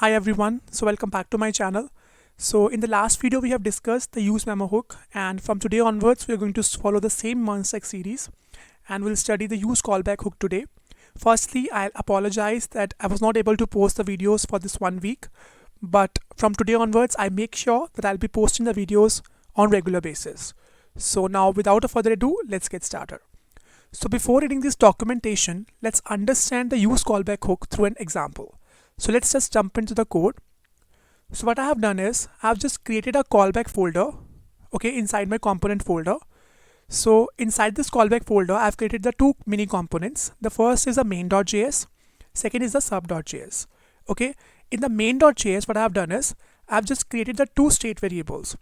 Hi everyone, so welcome back to my channel. So in the last video we have discussed the useMemo hook, and from today onwards we are going to follow the same Mern Stack series and we'll study the useCallback hook today. Firstly, I'll apologize that I was not able to post the videos for this 1 week, but from today onwards I make sure that I'll be posting the videos on regular basis. So now without a further ado, let's get started. So before reading this documentation, let's understand the useCallback hook through an example. So let's just jump into the code. So what I have done is I've just created a callback folder, inside my component folder. So inside this callback folder, I've created the two mini components. The first is the main.js, second is the sub.js. In the main.js, what I have done is I've just created the two state variables.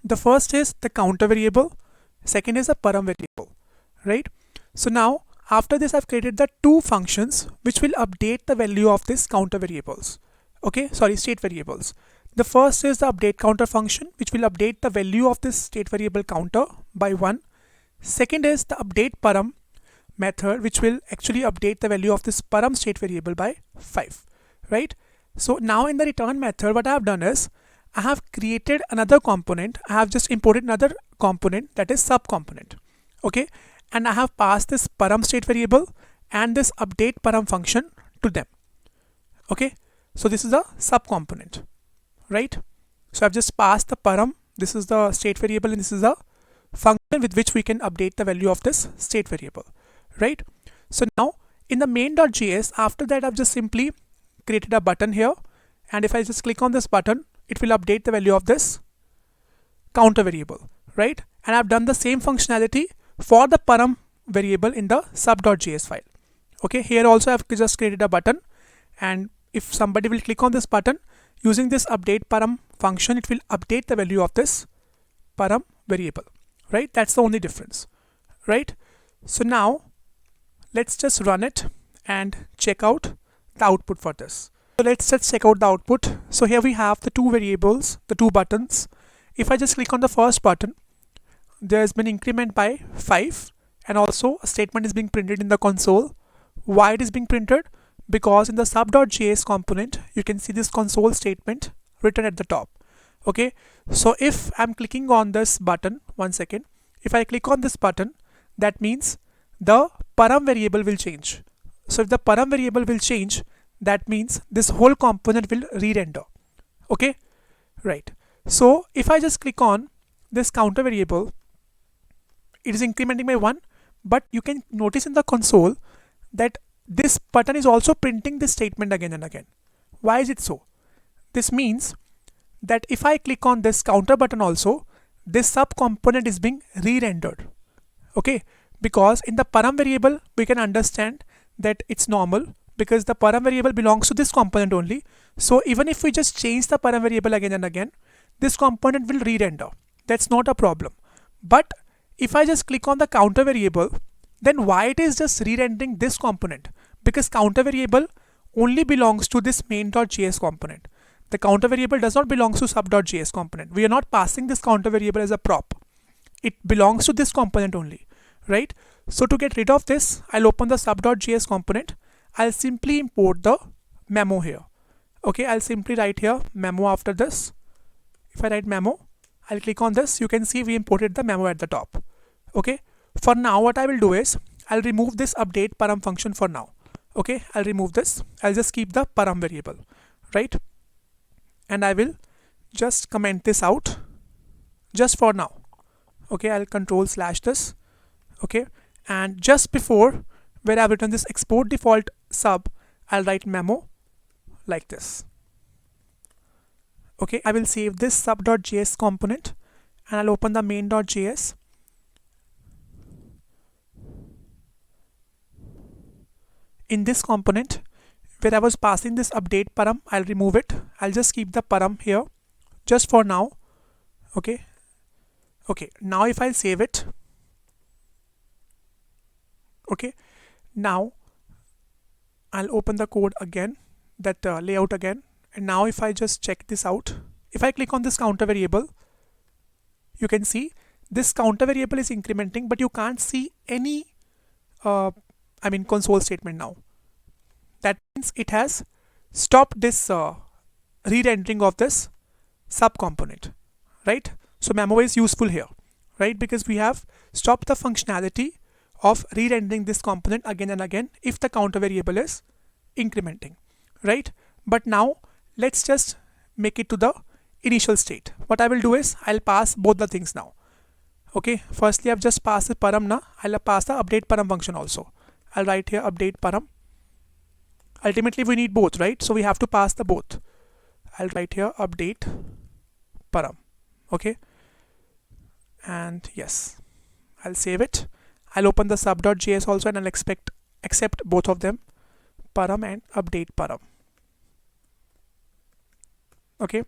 The first is the counter variable, second is the param variable, right? So now after this, I've created the two functions which will update the value of this counter variables. State variables. The first is the update counter function, which will update the value of this state variable counter by 1. Second is the update param method, which will actually update the value of this param state variable by 5, right? So now in the return method, what I have done is I have created another component. I have just imported another component, that is sub component. And I have passed this param state variable and this update param function to them. So this is a sub component, right? So I've just passed the param, this is the state variable, and this is a function with which we can update the value of this state variable, right? So now in the main.js, after that I've just simply created a button here, and if I just click on this button, it will update the value of this counter variable, right? And I've done the same functionality for the param variable in the sub.js file. Here also I've just created a button, and if somebody will click on this button using this update param function, it will update the value of this param variable, right? That's the only difference, right? So now let's just run it and check out the output for this. So let's just check out the output. So here we have the two variables, the two buttons. If I just click on the first button, there has been increment by 5, and also a statement is being printed in the console. Why it is being printed? Because in the sub.js component, you can see this console statement written at the top. So if I'm clicking on this button, one second, if I click on this button, that means the param variable will change. So if the param variable will change, that means this whole component will re-render. Right. So if I just click on this counter variable, it is incrementing by 1, but you can notice in the console that this button is also printing this statement again and again. Why is it so? This means that if I click on this counter button also, this sub component is being re-rendered. Because in the param variable, we can understand that it's normal because the param variable belongs to this component only. So even if we just change the param variable again and again, this component will re-render. That's not a problem. But if I just click on the counter variable, then why it is just re-rendering this component? Because counter variable only belongs to this main.js component. The counter variable does not belong to sub.js component. We are not passing this counter variable as a prop. It belongs to this component only, right? So to get rid of this, I'll open the sub.js component. I'll simply import the memo here. I'll simply write here memo after this. If I write memo, I'll click on this. You can see we imported the memo at the top. For now, what I will do is I'll remove this update param function for now. I'll remove this. I'll just keep the param variable, right? And I will just comment this out just for now. I'll control / this. And just before where I've written this export default sub, I'll write memo like this. I will save this sub.js component and I'll open the main.js. In this component where I was passing this update param, I'll remove it. I'll just keep the param here just for now. Now if I save it, now I'll open the code again, that layout again, and now if I just check this out, if I click on this counter variable, you can see this counter variable is incrementing, but you can't see any console statement now. That means it has stopped this re-rendering of this subcomponent, right? So memo is useful here, right? Because we have stopped the functionality of re-rendering this component again and again if the counter variable is incrementing, right? But now let's just make it to the initial state. What I will do is I'll pass both the things now. Okay, firstly I've just passed the param now. I'll pass the update param function also. I'll write here update param. Ultimately we need both, right? So we have to pass the both. I'll write here update param. Okay, and yes, I'll save it. I'll open the sub.js also and I'll accept both of them, param and update param. Okay,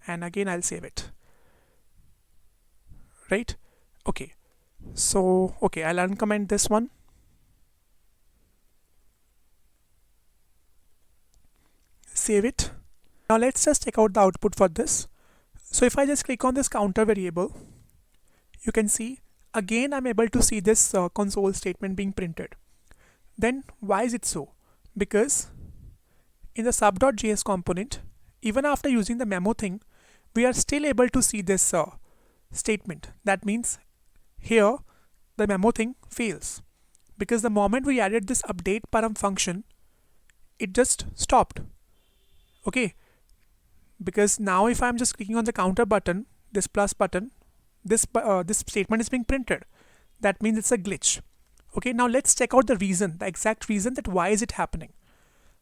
and again I'll save it, right? Okay, so okay, I'll uncomment this one. Save it. Now let's just check out the output for this. So if I just click on this counter variable, you can see again I'm able to see this console statement being printed. Then why is it so? Because in the sub.js component, even after using the memo thing, we are still able to see this statement. That means here the memo thing fails, because the moment we added this update param function, it just stopped. Okay, because now if I'm just clicking on the counter button, this plus button, this statement is being printed. That means it's a glitch. Okay, now let's check out the reason, the exact reason that why is it happening.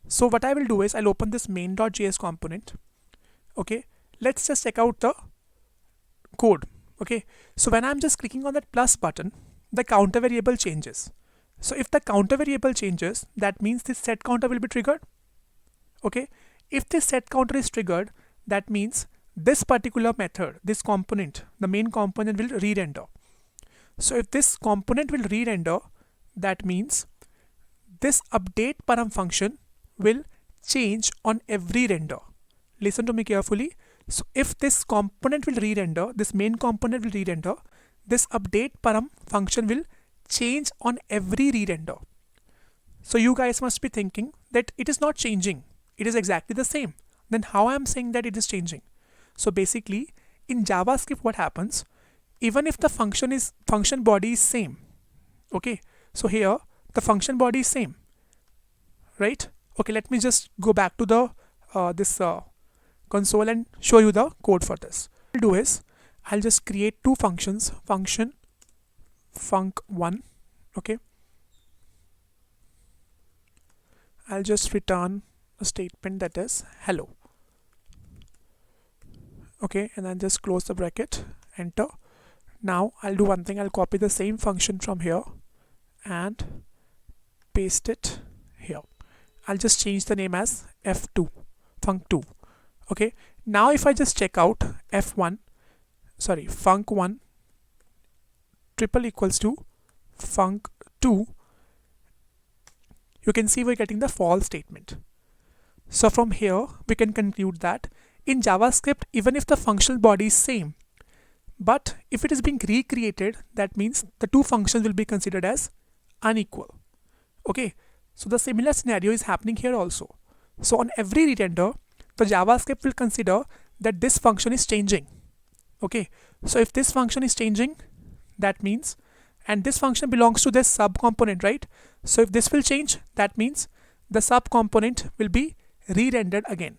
So what I will do is I'll open this main.js component. Okay, let's just check out the code. Okay, so when I'm just clicking on that plus button, the counter variable changes. So if the counter variable changes, that means this set counter will be triggered. Okay, if this set counter is triggered, that means this particular method, this component, the main component will re-render. So if this component will re-render, that means this update param function will change on every render. Listen to me carefully. So if this component will re-render, this main component will re-render, this update param function will change on every re-render. So you guys must be thinking that it is not changing. It is exactly the same. Then how I am saying that it is changing? So basically in JavaScript what happens, even if the function body is same. Okay, so here the function body is same, right? Okay, let me just go back to the this console and show you the code for this. What I'll do is I'll just create two functions, function func1. Okay, I'll just return a statement that is hello. Okay, and then just close the bracket, enter. Now I'll do one thing, I'll copy the same function from here and paste it here. I'll just change the name as f2, func2. Okay, now if I just check out func1 triple equals to func2, you can see we're getting the false statement. So from here we can conclude that in JavaScript, even if the functional body is same, but if it is being recreated, that means the two functions will be considered as unequal. Okay, so the similar scenario is happening here also. So on every re-render, the JavaScript will consider that this function is changing. Okay, so if this function is changing, that means, and this function belongs to this sub-component, right? So if this will change, that means the sub-component will be re-rendered again,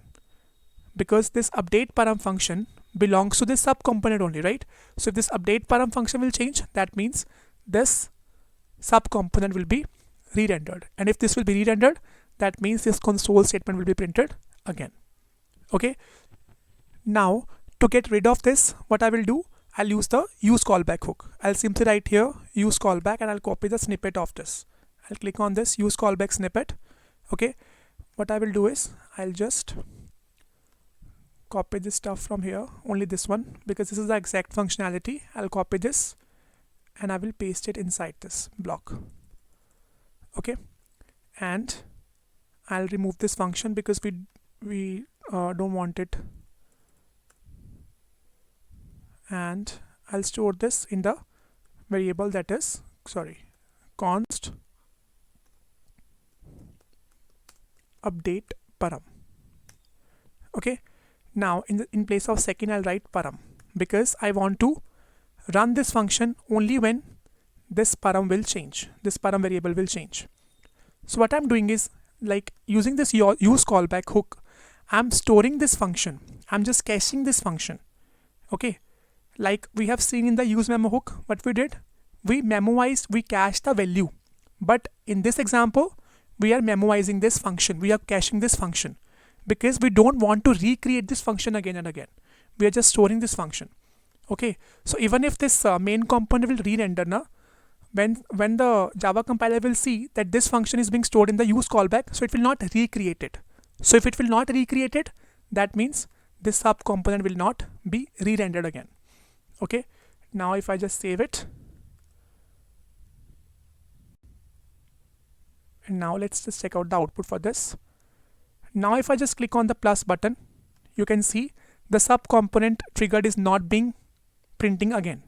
because this update param function belongs to this sub-component only, right? So if this update param function will change, that means this sub-component will be re-rendered, and if this will be re-rendered, that means this console statement will be printed again. Okay, now to get rid of this, what I will do, I'll use the useCallback hook. I'll simply write here useCallback and I'll copy the snippet of this. I'll click on this useCallback snippet. Okay, what I will do is I'll just copy this stuff from here, only this one, because this is the exact functionality. I'll copy this and I will paste it inside this block. Okay, and I'll remove this function because we don't want it, and I'll store this in the variable that is const update param. Okay, Now in place of second I'll write param, because I want to run this function only when this param will change, this param variable will change. So what I'm doing is, like, using this use callback hook, I'm storing this function, I'm just caching this function. Okay, like we have seen in the useMemo hook, what we did, we memoized, we cached the value. But in this example, we are memoizing this function, we are caching this function, because we don't want to recreate this function again and again. We are just storing this function. Okay, so even if this main component will re-render now, when the Java compiler will see that this function is being stored in the use callback, so it will not recreate it. So if it will not recreate it, that means this sub component will not be re-rendered again. Okay, now if I just save it, and now let's just check out the output for this. Now if I just click on the plus button, you can see the sub component triggered is not being printing again.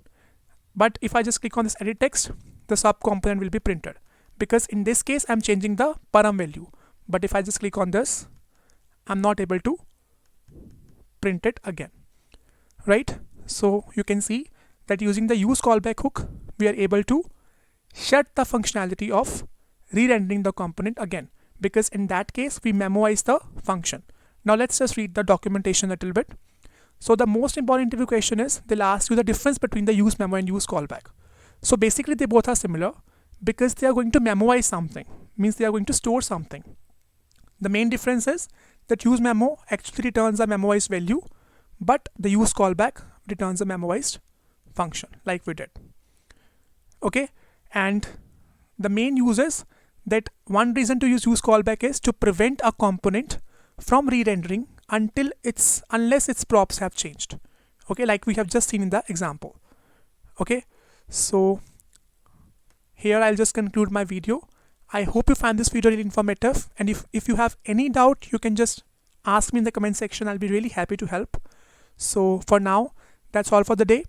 But if I just click on this edit text, the sub component will be printed, because in this case I'm changing the param value. But if I just click on this, I'm not able to print it again, right? So you can see that using the use callback hook, we are able to shut the functionality of re-rendering the component again, because in that case we memoize the function. Now let's just read the documentation a little bit. So the most important interview question is, they'll ask you the difference between the useMemo and use callback. So basically they both are similar, because they are going to memoize something, means they are going to store something. The main difference is that useMemo actually returns a memoized value, but the use callback returns a memoized function like we did. Okay, and the main use is that one reason to use callback is to prevent a component from re-rendering unless its props have changed. Okay, like we have just seen in the example. Okay, so here I'll just conclude my video. I hope you find this video really informative, and if you have any doubt, you can just ask me in the comment section. I'll be really happy to help. So for now, that's all for the day,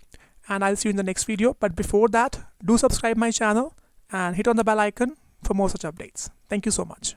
and I'll see you in the next video. But before that, do subscribe my channel and hit on the bell icon for more such updates. Thank you so much.